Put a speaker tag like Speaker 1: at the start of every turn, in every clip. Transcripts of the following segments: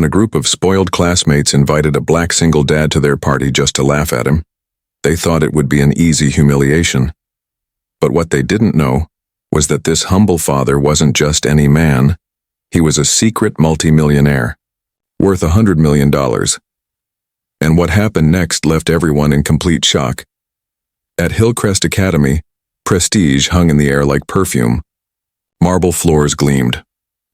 Speaker 1: When a group of spoiled classmates invited a black single dad to their party just to laugh at him, they thought it would be an easy humiliation. But what they didn't know was that this humble father wasn't just any man. He was a secret multimillionaire, worth $100 million. And what happened next left everyone in complete shock. At Hillcrest Academy, prestige hung in the air like perfume. Marble floors gleamed,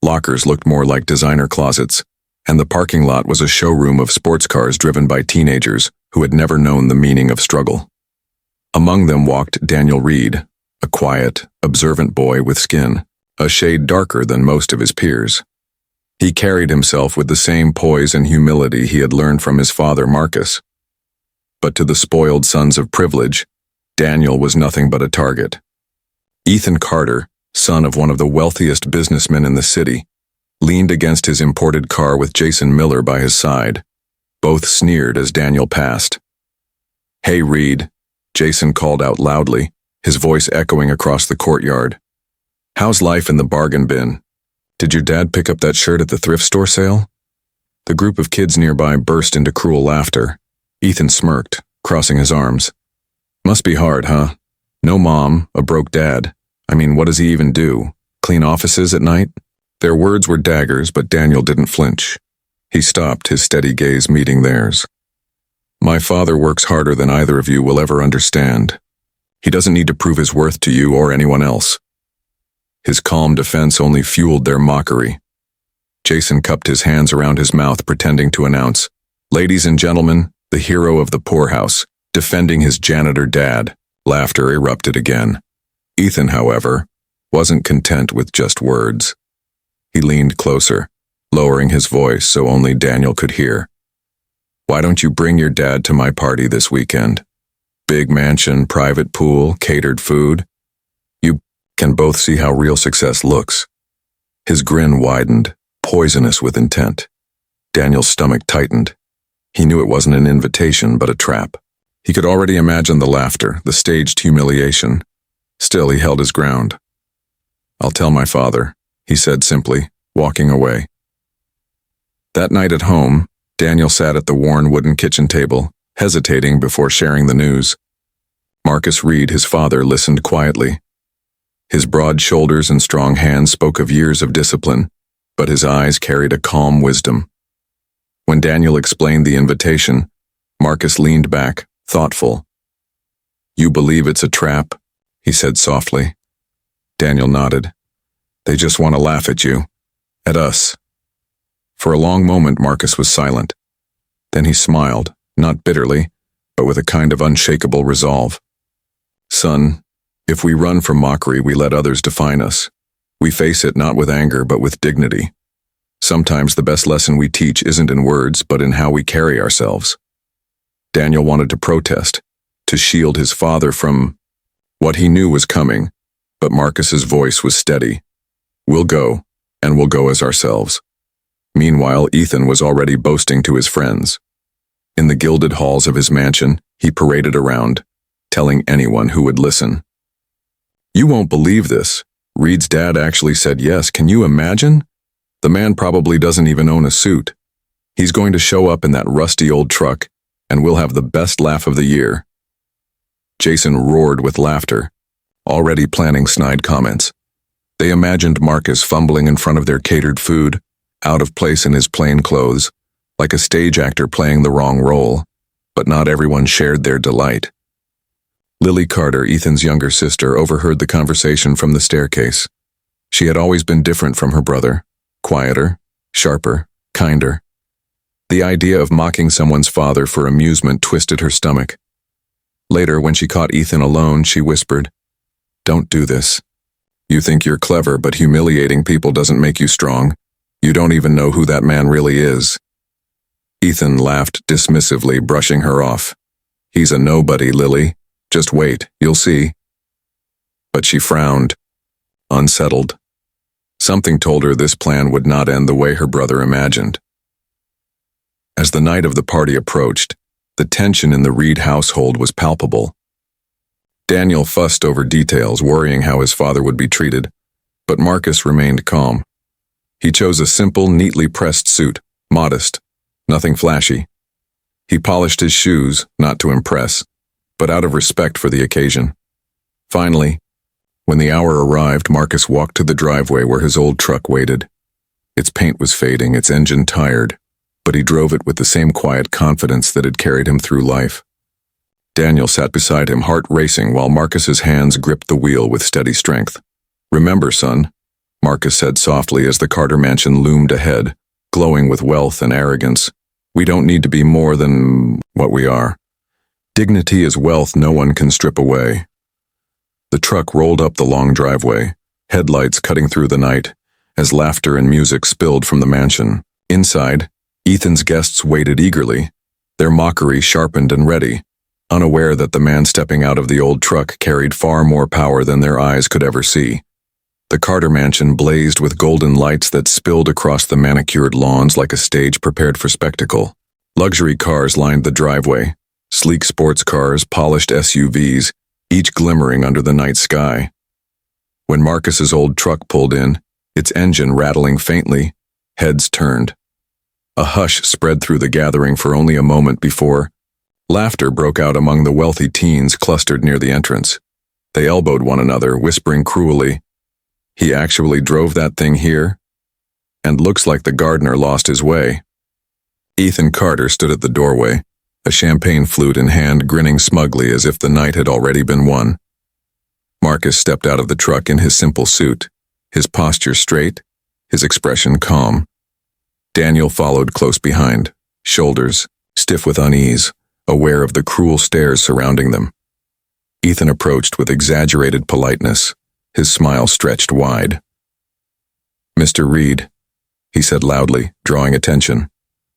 Speaker 1: lockers looked more like designer closets, and the parking lot was a showroom of sports cars driven by teenagers who had never known the meaning of struggle. Among them walked Daniel Reed, a quiet, observant boy with skin a shade darker than most of his peers. He carried himself with the same poise and humility he had learned from his father Marcus. But to the spoiled sons of privilege, Daniel was nothing but a target. Ethan Carter, son of one of the wealthiest businessmen in the city, leaned against his imported car with Jason Miller by his side. Both sneered as Daniel passed. "Hey, Reed," Jason called out loudly, his voice echoing across the courtyard. "How's life in the bargain bin? Did your dad pick up that shirt at the thrift store sale?" The group of kids nearby burst into cruel laughter. Ethan smirked, crossing his arms. "Must be hard, huh? No mom, a broke dad. I mean, what does he even do? Clean offices at night?" Their words were daggers, but Daniel didn't flinch. He stopped, his steady gaze meeting theirs. "My father works harder than either of you will ever understand. He doesn't need to prove his worth to you or anyone else." His calm defense only fueled their mockery. Jason cupped his hands around his mouth, pretending to announce, "Ladies and gentlemen, the hero of the poorhouse, defending his janitor dad." Laughter erupted again. Ethan, however, wasn't content with just words. He leaned closer, lowering his voice so only Daniel could hear. "Why don't you bring your dad to my party this weekend? Big mansion, private pool, catered food. You can both see how real success looks." His grin widened, poisonous with intent. Daniel's stomach tightened. He knew it wasn't an invitation, but a trap. He could already imagine the laughter, the staged humiliation. Still, he held his ground. "I'll tell my father," he said simply, walking away. That night at home, Daniel sat at the worn wooden kitchen table, hesitating before sharing the news. Marcus Reed, his father, listened quietly. His broad shoulders and strong hands spoke of years of discipline, but his eyes carried a calm wisdom. When Daniel explained the invitation, Marcus leaned back, thoughtful. "You believe it's a trap?" he said softly. Daniel nodded. "They just want to laugh at you. At us." For a long moment, Marcus was silent. Then he smiled, not bitterly, but with a kind of unshakable resolve. "Son, if we run from mockery, we let others define us. We face it not with anger, but with dignity. Sometimes the best lesson we teach isn't in words, but in how we carry ourselves." Daniel wanted to protest, to shield his father from what he knew was coming, but Marcus's voice was steady. "We'll go, and we'll go as ourselves." Meanwhile, Ethan was already boasting to his friends. In the gilded halls of his mansion, he paraded around, telling anyone who would listen. "You won't believe this. Reed's dad actually said yes. Can you imagine? The man probably doesn't even own a suit. He's going to show up in that rusty old truck, and we'll have the best laugh of the year." Jason roared with laughter, already planning snide comments. They imagined Marcus fumbling in front of their catered food, out of place in his plain clothes, like a stage actor playing the wrong role, but not everyone shared their delight. Lily Carter, Ethan's younger sister, overheard the conversation from the staircase. She had always been different from her brother, quieter, sharper, kinder. The idea of mocking someone's father for amusement twisted her stomach. Later, when she caught Ethan alone, she whispered, "Don't do this. You think you're clever, but humiliating people doesn't make you strong. You don't even know who that man really is." Ethan laughed dismissively, brushing her off. "He's a nobody, Lily. Just wait, you'll see." But she frowned, unsettled. Something told her this plan would not end the way her brother imagined. As the night of the party approached, the tension in the Reed household was palpable. Daniel fussed over details, worrying how his father would be treated, but Marcus remained calm. He chose a simple, neatly pressed suit, Modest, nothing flashy. He polished his shoes, not to impress, but out of respect for the occasion. Finally, when the hour arrived, Marcus walked to the driveway where his old truck waited. Its paint was fading, its engine tired, but he drove it with the same quiet confidence that had carried him through life. Daniel sat beside him, heart racing, while Marcus's hands gripped the wheel with steady strength. "Remember, son," Marcus said softly as the Carter mansion loomed ahead, glowing with wealth and arrogance, "we don't need to be more than what we are. Dignity is wealth no one can strip away." The truck rolled up the long driveway, headlights cutting through the night, as laughter and music spilled from the mansion. Inside, Ethan's guests waited eagerly, their mockery sharpened and ready, unaware that the man stepping out of the old truck carried far more power than their eyes could ever see. The Carter mansion blazed with golden lights that spilled across the manicured lawns like a stage prepared for spectacle. Luxury cars lined the driveway, sleek sports cars, polished SUVs, each glimmering under the night sky. When Marcus's old truck pulled in, its engine rattling faintly, heads turned. A hush spread through the gathering for only a moment before laughter broke out among the wealthy teens clustered near the entrance. They elbowed one another, whispering cruelly, "He actually drove that thing here? And looks like the gardener lost his way." Ethan Carter stood at the doorway, a champagne flute in hand, grinning smugly as if the night had already been won. Marcus stepped out of the truck in his simple suit, his posture straight, his expression calm. Daniel followed close behind, shoulders stiff with unease, aware of the cruel stares surrounding them. Ethan approached with exaggerated politeness, his smile stretched wide. "Mr. Reed," he said loudly, drawing attention,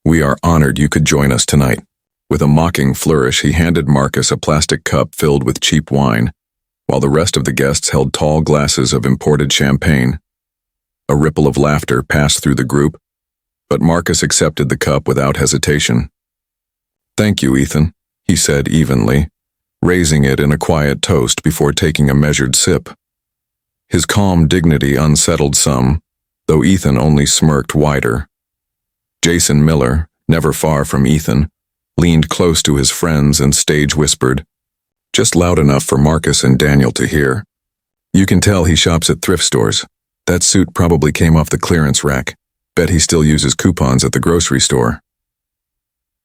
Speaker 1: "we are honored you could join us tonight." With a mocking flourish, he handed Marcus a plastic cup filled with cheap wine, while the rest of the guests held tall glasses of imported champagne. A ripple of laughter passed through the group, but Marcus accepted the cup without hesitation. "Thank you, Ethan," he said evenly, raising it in a quiet toast before taking a measured sip. His calm dignity unsettled some, though Ethan only smirked wider. Jason Miller, never far from Ethan, leaned close to his friends and stage whispered, just loud enough for Marcus and Daniel to hear, "You can tell he shops at thrift stores. That suit probably came off the clearance rack. Bet he still uses coupons at the grocery store."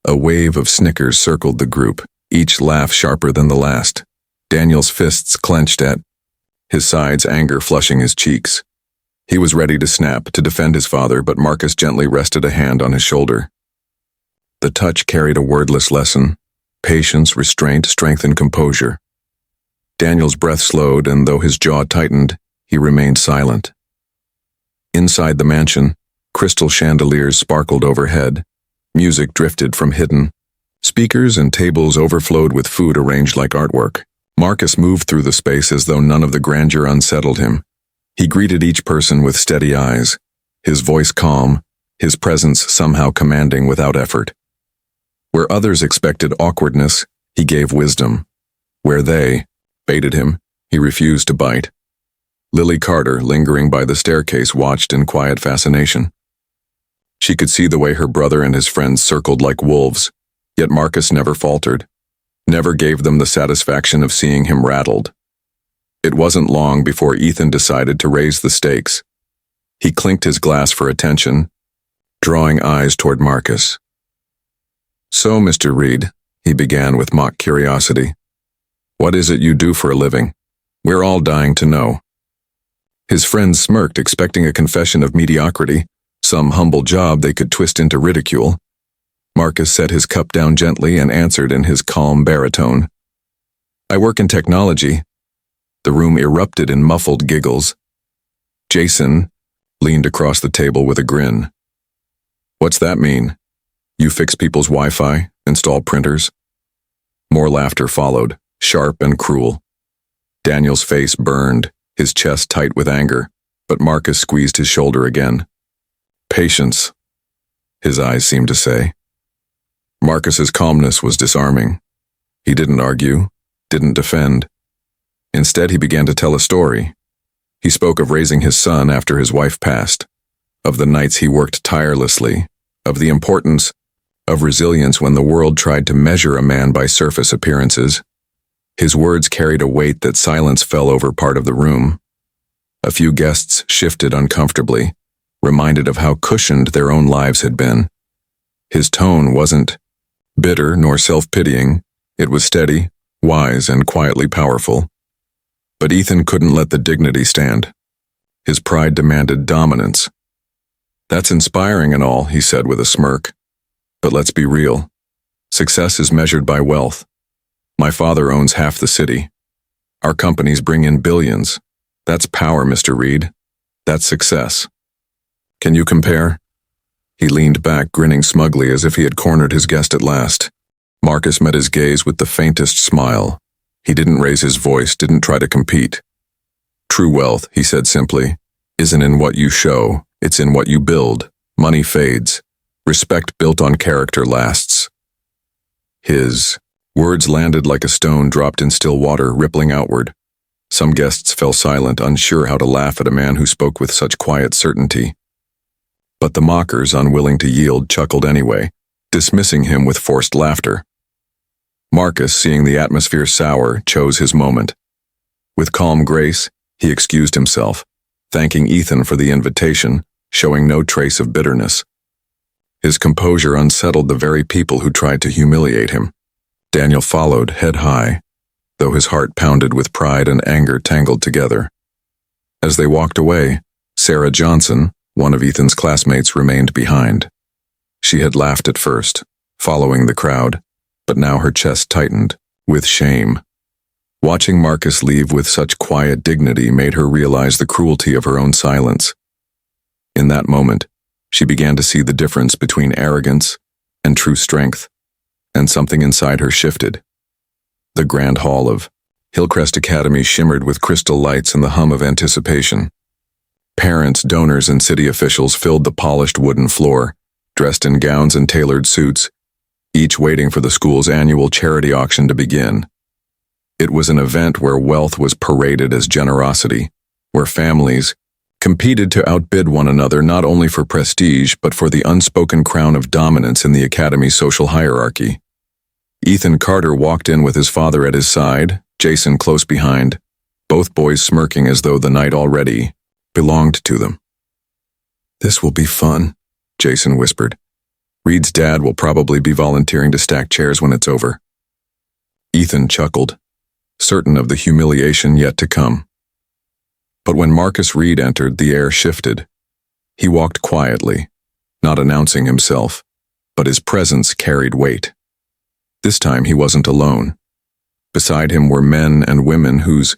Speaker 1: A wave of snickers circled the group, each laugh sharper than the last. Daniel's fists clenched at his sides, anger flushing his cheeks. He was ready to snap, to defend his father, but Marcus gently rested a hand on his shoulder. The touch carried a wordless lesson: patience, restraint, strength, and composure. Daniel's breath slowed, and though his jaw tightened, he remained silent. Inside the mansion, crystal chandeliers sparkled overhead. Music drifted from hidden speakers, and tables overflowed with food arranged like artwork. Marcus moved through the space as though none of the grandeur unsettled him. He greeted each person with steady eyes, his voice calm, his presence somehow commanding without effort. Where others expected awkwardness, he gave wisdom. Where they baited him, he refused to bite. Lily Carter, lingering by the staircase, watched in quiet fascination. She could see the way her brother and his friends circled like wolves, yet Marcus never faltered, never gave them the satisfaction of seeing him rattled. It wasn't long before Ethan decided to raise the stakes. He clinked his glass for attention, drawing eyes toward Marcus. "So, Mr. Reed," he began with mock curiosity, "what is it you do for a living? We're all dying to know." His friends smirked, expecting a confession of mediocrity, some humble job they could twist into ridicule. Marcus set his cup down gently and answered in his calm baritone, "I work in technology." The room erupted in muffled giggles. Jason leaned across the table with a grin. "What's that mean? You fix people's Wi-Fi, install printers?" More laughter followed, sharp and cruel. Daniel's face burned, his chest tight with anger, but Marcus squeezed his shoulder again. "Patience," his eyes seemed to say. Marcus's calmness was disarming. He didn't argue, didn't defend. Instead, he began to tell a story. He spoke of raising his son after his wife passed, of the nights he worked tirelessly, of the importance of resilience when the world tried to measure a man by surface appearances. His words carried a weight that silence fell over part of the room. A few guests shifted uncomfortably, reminded of how cushioned their own lives had been. His tone wasn't bitter nor self-pitying. It was steady, wise, and quietly powerful. But Ethan couldn't let the dignity stand. His pride demanded dominance. "That's inspiring and all," he said with a smirk. "But let's be real. Success is measured by wealth. My father owns half the city. Our companies bring in billions. That's power, Mr. Reed. That's success. Can you compare?" He leaned back, grinning smugly as if he had cornered his guest at last. Marcus met his gaze with the faintest smile. He didn't raise his voice, didn't try to compete. "True wealth," he said simply, "isn't in what you show, it's in what you build. Money fades. Respect built on character lasts." His words landed like a stone dropped in still water, rippling outward. Some guests fell silent, unsure how to laugh at a man who spoke with such quiet certainty. But the mockers, unwilling to yield, chuckled anyway, dismissing him with forced laughter. Marcus, seeing the atmosphere sour, chose his moment. With calm grace, he excused himself, thanking Ethan for the invitation, showing no trace of bitterness. His composure unsettled the very people who tried to humiliate him. Daniel followed, head high, though his heart pounded with pride and anger tangled together. As they walked away, Sarah Johnson, one of Ethan's classmates, remained behind. She had laughed at first, following the crowd, but now her chest tightened, with shame. Watching Marcus leave with such quiet dignity made her realize the cruelty of her own silence. In that moment, she began to see the difference between arrogance and true strength, and something inside her shifted. The grand hall of Hillcrest Academy shimmered with crystal lights and the hum of anticipation. Parents, donors, and city officials filled the polished wooden floor, dressed in gowns and tailored suits, each waiting for the school's annual charity auction to begin. It was an event where wealth was paraded as generosity, where families competed to outbid one another not only for prestige but for the unspoken crown of dominance in the academy's social hierarchy. Ethan Carter walked in with his father at his side, Jason close behind, both boys smirking as though the night already belonged to them. "This will be fun," Jason whispered. "Reed's dad will probably be volunteering to stack chairs when it's over." Ethan chuckled, certain of the humiliation yet to come. But when Marcus Reed entered, the air shifted. He walked quietly, not announcing himself, but his presence carried weight. This time he wasn't alone. Beside him were men and women whose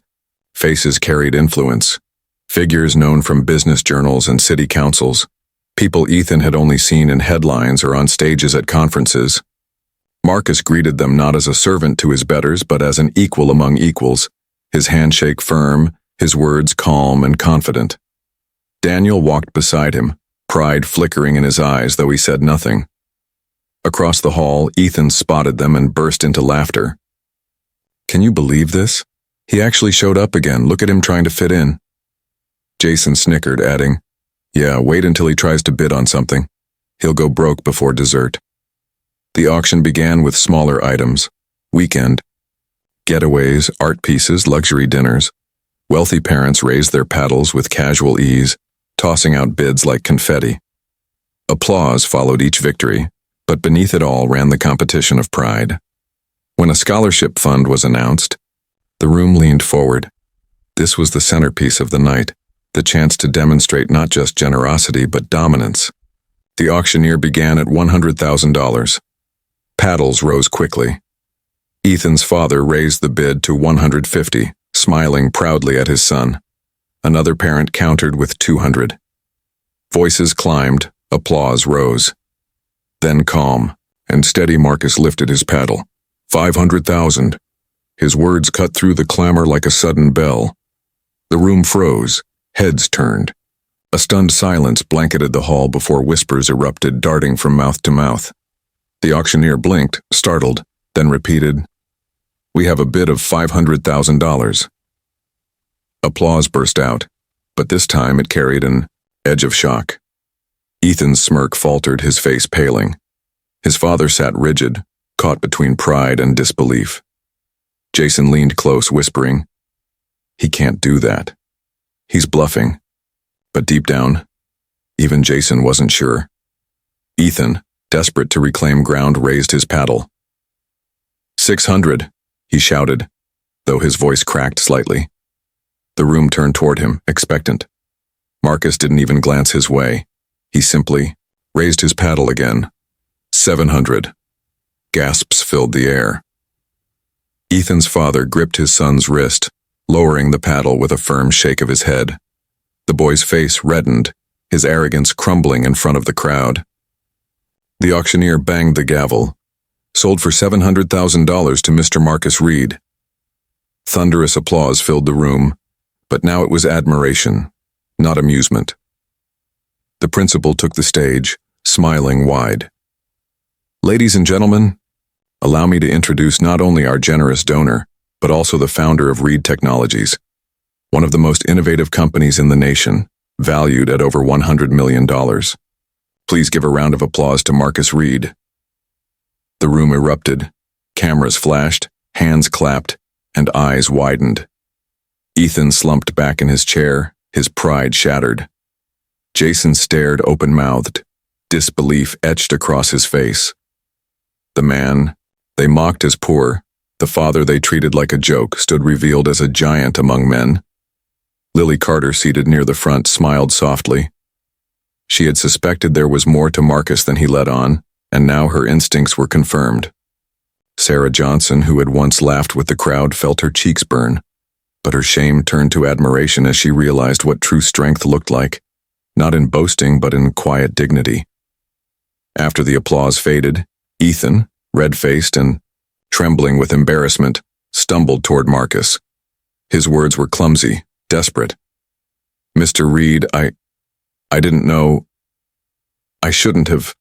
Speaker 1: faces carried influence, figures known from business journals and city councils, people Ethan had only seen in headlines or on stages at conferences. Marcus greeted them not as a servant to his betters, but as an equal among equals, his handshake firm, his words calm and confident. Daniel walked beside him, pride flickering in his eyes, though he said nothing. Across the hall, Ethan spotted them and burst into laughter. "Can you believe this? He actually showed up again. Look at him trying to fit in." Jason snickered, adding, "Yeah, wait until he tries to bid on something. He'll go broke before dessert." The auction began with smaller items: weekend getaways, art pieces, luxury dinners. Wealthy parents raised their paddles with casual ease, tossing out bids like confetti. Applause followed each victory, but beneath it all ran the competition of pride. When a scholarship fund was announced, the room leaned forward. This was the centerpiece of the night, the chance to demonstrate not just generosity but dominance. The auctioneer began at $100,000. Paddles rose quickly. Ethan's father raised the bid to $150, smiling proudly at his son. Another parent countered with $200. Voices climbed, applause rose. Then calm and steady Marcus lifted his paddle. $500,000. His words cut through the clamor like a sudden bell. The room froze, heads turned. A stunned silence blanketed the hall before whispers erupted, darting from mouth to mouth. The auctioneer blinked, startled, then repeated, "We have a bid of $500,000. Applause burst out, but this time it carried an edge of shock. Ethan's smirk faltered, his face paling. His father sat rigid, caught between pride and disbelief. Jason leaned close, whispering, "He can't do that. He's bluffing." But deep down, even Jason wasn't sure. Ethan, desperate to reclaim ground, raised his paddle. 600, he shouted, though his voice cracked slightly. The room turned toward him, expectant. Marcus didn't even glance his way. He simply raised his paddle again. 700. Gasps filled the air. Ethan's father gripped his son's wrist, lowering the paddle with a firm shake of his head. The boy's face reddened, his arrogance crumbling in front of the crowd. The auctioneer banged the gavel. "Sold for $700,000 to Mr. Marcus Reed." Thunderous applause filled the room, but now it was admiration, not amusement. The principal took the stage, smiling wide. "Ladies and gentlemen, allow me to introduce not only our generous donor, but also the founder of Reed Technologies, one of the most innovative companies in the nation, valued at over $100 million. Please give a round of applause to Marcus Reed." The room erupted. Cameras flashed, hands clapped, and eyes widened. Ethan slumped back in his chair, his pride shattered. Jason stared open-mouthed, disbelief etched across his face. The man they mocked as poor, the father they treated like a joke, stood revealed as a giant among men. Lily Carter, seated near the front, smiled softly. She had suspected there was more to Marcus than he let on, and now her instincts were confirmed. Sarah Johnson, who had once laughed with the crowd, felt her cheeks burn, but her shame turned to admiration as she realized what true strength looked like, not in boasting but in quiet dignity. After the applause faded, Ethan, red-faced and trembling with embarrassment, stumbled toward Marcus. His words were clumsy, desperate. "Mr. Reed, I didn't know. I shouldn't have."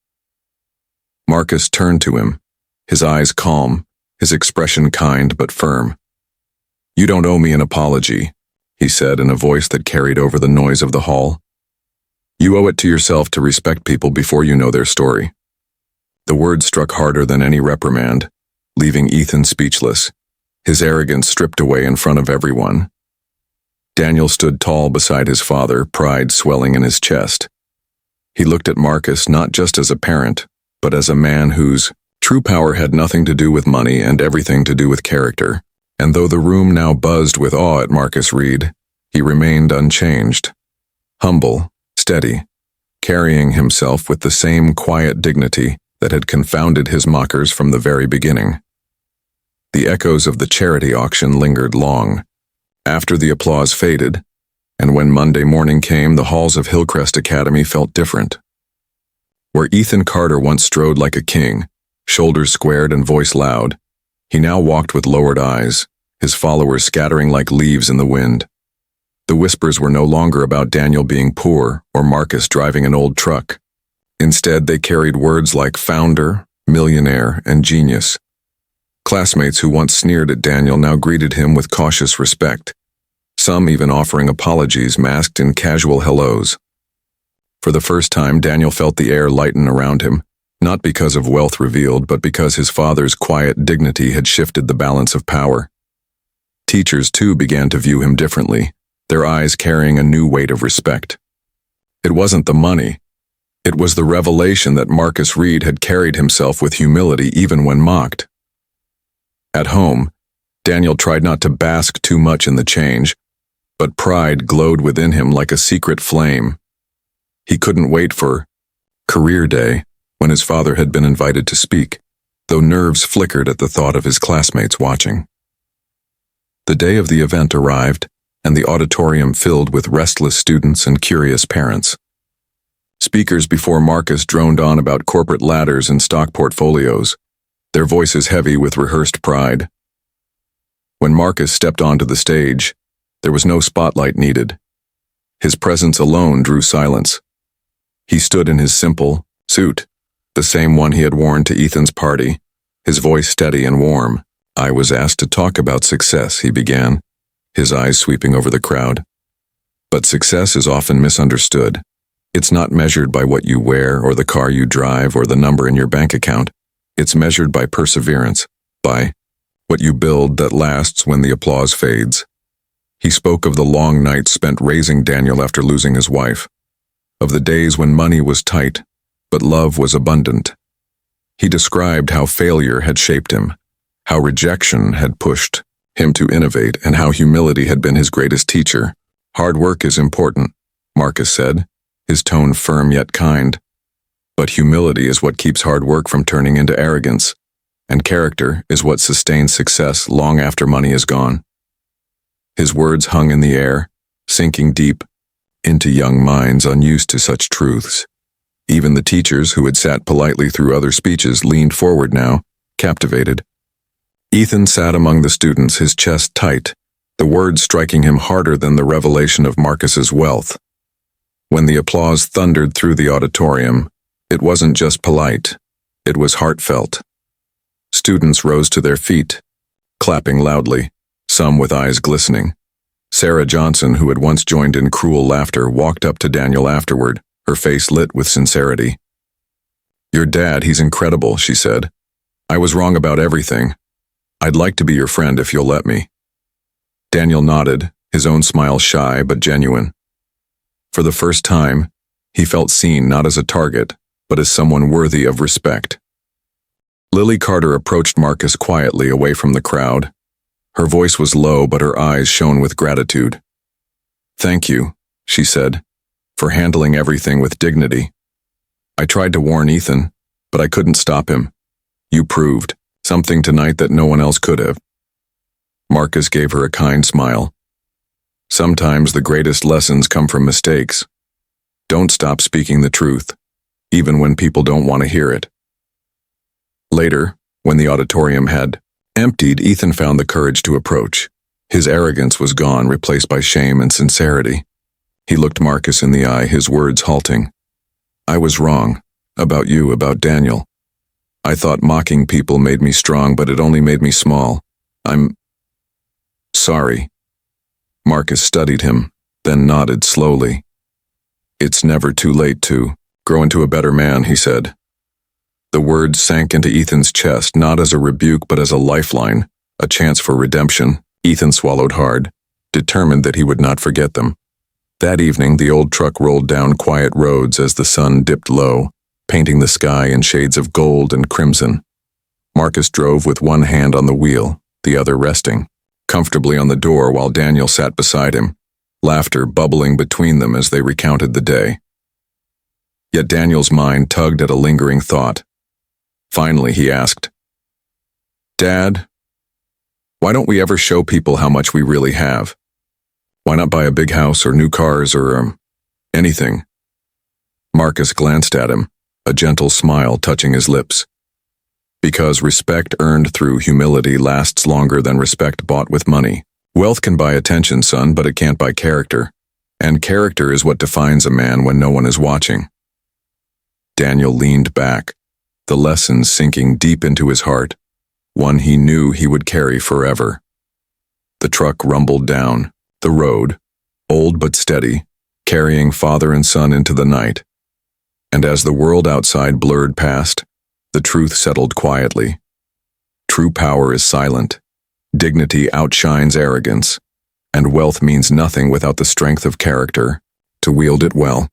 Speaker 1: Marcus turned to him, his eyes calm, his expression kind but firm. "You don't owe me an apology," he said in a voice that carried over the noise of the hall. "You owe it to yourself to respect people before you know their story." The words struck harder than any reprimand, leaving Ethan speechless, his arrogance stripped away in front of everyone. Daniel stood tall beside his father, pride swelling in his chest. He looked at Marcus not just as a parent, but as a man whose true power had nothing to do with money and everything to do with character. And though the room now buzzed with awe at Marcus Reed, he remained unchanged, humble, steady, carrying himself with the same quiet dignity that had confounded his mockers from the very beginning. The echoes of the charity auction lingered long. After the applause faded, and when Monday morning came, the halls of Hillcrest Academy felt different. Where Ethan Carter once strode like a king, shoulders squared and voice loud, he now walked with lowered eyes, his followers scattering like leaves in the wind. The whispers were no longer about Daniel being poor or Marcus driving an old truck. Instead, they carried words like founder, millionaire, and genius. Classmates who once sneered at Daniel now greeted him with cautious respect, some even offering apologies masked in casual hellos. For the first time, Daniel felt the air lighten around him, not because of wealth revealed, but because his father's quiet dignity had shifted the balance of power. Teachers, too, began to view him differently, their eyes carrying a new weight of respect. It wasn't the money. It was the revelation that Marcus Reed had carried himself with humility even when mocked. At home, Daniel tried not to bask too much in the change, but pride glowed within him like a secret flame. He couldn't wait for career day when his father had been invited to speak, though nerves flickered at the thought of his classmates watching. The day of the event arrived, and the auditorium filled with restless students and curious parents. Speakers before Marcus droned on about corporate ladders and stock portfolios, their voices heavy with rehearsed pride. When Marcus stepped onto the stage, there was no spotlight needed. His presence alone drew silence. He stood in his simple suit, the same one he had worn to Ethan's party, his voice steady and warm. "I was asked to talk about success," he began, his eyes sweeping over the crowd. "But success is often misunderstood. It's not measured by what you wear or the car you drive or the number in your bank account. It's measured by perseverance, by what you build that lasts when the applause fades. He spoke of the long nights spent raising Daniel after losing his wife, of the days when money was tight, but love was abundant. He described how failure had shaped him, how rejection had pushed him to innovate, and how humility had been his greatest teacher. Hard work is important, Marcus said, his tone firm yet kind. But humility is what keeps hard work from turning into arrogance, and character is what sustains success long after money is gone. His words hung in the air, sinking deep into young minds unused to such truths. Even the teachers who had sat politely through other speeches leaned forward now, captivated. Ethan sat among the students, his chest tight, the words striking him harder than the revelation of Marcus's wealth. When the applause thundered through the auditorium, it wasn't just polite, it was heartfelt. Students rose to their feet, clapping loudly, some with eyes glistening. Sarah Johnson, who had once joined in cruel laughter, walked up to Daniel afterward, her face lit with sincerity. "Your dad, he's incredible," she said. "I was wrong about everything. I'd like to be your friend if you'll let me." Daniel nodded, his own smile shy but genuine. For the first time, he felt seen not as a target, but as someone worthy of respect. Lily Carter approached Marcus quietly away from the crowd. Her voice was low, but her eyes shone with gratitude. "Thank you," she said, "for handling everything with dignity. I tried to warn Ethan, but I couldn't stop him. You proved something tonight that no one else could have." Marcus gave her a kind smile. "Sometimes the greatest lessons come from mistakes. Don't stop speaking the truth, even when people don't want to hear it." Later, when the auditorium had emptied, Ethan found the courage to approach. His arrogance was gone, replaced by shame and sincerity. He looked Marcus in the eye, his words halting. "I was wrong. About you, about Daniel. I thought mocking people made me strong, but it only made me small. I'm sorry." Marcus studied him, then nodded slowly. "It's never too late to grow into a better man," he said. The words sank into Ethan's chest, not as a rebuke but as a lifeline, a chance for redemption. Ethan swallowed hard, determined that he would not forget them. That evening, the old truck rolled down quiet roads as the sun dipped low, painting the sky in shades of gold and crimson. Marcus drove with one hand on the wheel, the other resting comfortably on the door while Daniel sat beside him, laughter bubbling between them as they recounted the day. Yet Daniel's mind tugged at a lingering thought. Finally, he asked, "Dad, why don't we ever show people how much we really have? Why not buy a big house or new cars or, anything?" Marcus glanced at him, a gentle smile touching his lips. "Because respect earned through humility lasts longer than respect bought with money. Wealth can buy attention, son, but it can't buy character. And character is what defines a man when no one is watching." Daniel leaned back, the lessons sinking deep into his heart, one he knew he would carry forever. The truck rumbled down the road, old but steady, carrying father and son into the night. And as the world outside blurred past, the truth settled quietly. True power is silent, dignity outshines arrogance, and wealth means nothing without the strength of character to wield it well.